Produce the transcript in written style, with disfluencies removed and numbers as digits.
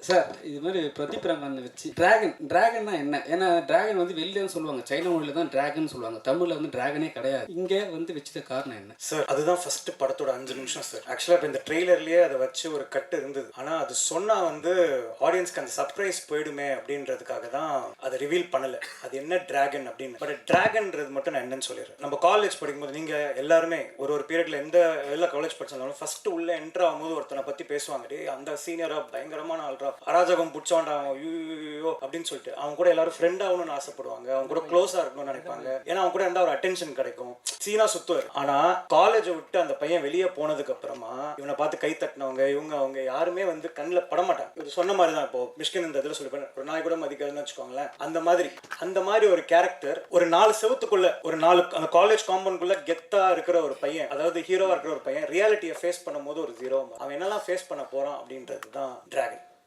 Sir இது மாதிரி பிரதீப் ரங்கன் வச்சு டிராகன்னா என்ன? ஏன்னா டிராகன் வந்து வெளிலன்னு சொல்லுவாங்க, சைனா மொழியில தான் டிராகன் சொல்லுவாங்க, தமிழ்ல வந்து டிராகனே கிடையாது. இங்கே வந்து வச்சது காரணம் என்ன சார்? அதுதான் ஃபர்ஸ்ட் படத்தோட 5 நிமிஷம் சார். ஆக்சுவலாக இப்போ இந்த ட்ரெய்லர்லேயே அதை வச்சு ஒரு கட்டு இருந்தது. ஆனால் அது சொன்னால் வந்து ஆடியன்ஸ்க்கு அந்த சர்ப்ரைஸ் போயிடுமே அப்படின்றதுக்காக தான் அதை ரிவீல் பண்ணலை, அது என்ன டிராகன் அப்படின்னு. பட் டிராகன்றது மட்டும் நான் என்னன்னு சொல்லிடுறேன். நம்ம காலேஜ் படிக்கும்போது நீங்கள் எல்லாருமே ஒரு பீரியட்ல எல்லா காலேஜ் படிச்சிருந்தாலும் ஃபர்ஸ்ட் உள்ள என்ட்ரு ஆகும்போது ஒருத்தனை பற்றி பேசுவாங்க, டே அந்த சீனியரா பயங்கரமான ஆள்ரா, அராஜகம் பிடிச்சவன்டா ஐயோ அப்படின்னு சொல்லிட்டு அவங்க கூட எல்லாரும் ஃப்ரெண்ட் ஆகணும்னு ஆசைப்படுவாங்க, அவங்க கூட க்ளோஸா இருக்கணும்னு நினைப்பாங்க. ஏன்னா அவங்க கூட இருந்தா ஒரு அட்டென்ஷன் கிடைக்கும். சீனா சுத்துவார். ஆனா காலேஜை விட்டு அந்த பையன் வெளியே போனதுக்கு அப்புறமா இவனை பார்த்து கை தட்டினவங்க அவங்க யாருமே வந்து கண்ணில் படமாட்டாங்க. இது சொன்ன மாதிரி தான் இப்போ மிஷ்கின் இந்த இதில் சொல்லிப்பேன், ஒரு நாய் கூட மதிக்காதுன்னு வச்சுக்கோங்களேன். அந்த மாதிரி ஒரு கேரக்டர் ஒரு 4 செவத்துக்குள்ள ஒரு 4 அந்த காலேஜ் காம்பவுண்ட்குள்ள கெத்தா இருக்கிற ஒரு பையன், அதாவது ஹீரோவா இருக்கிற ஒரு பையன் ரியாலிட்டியை ஃபேஸ் பண்ணும்போது ஒரு ஜீரோ அவன் என்னெல்லாம் ஃபேஸ் பண்ண போறான் அப்படின்றது தான் டிராகன்.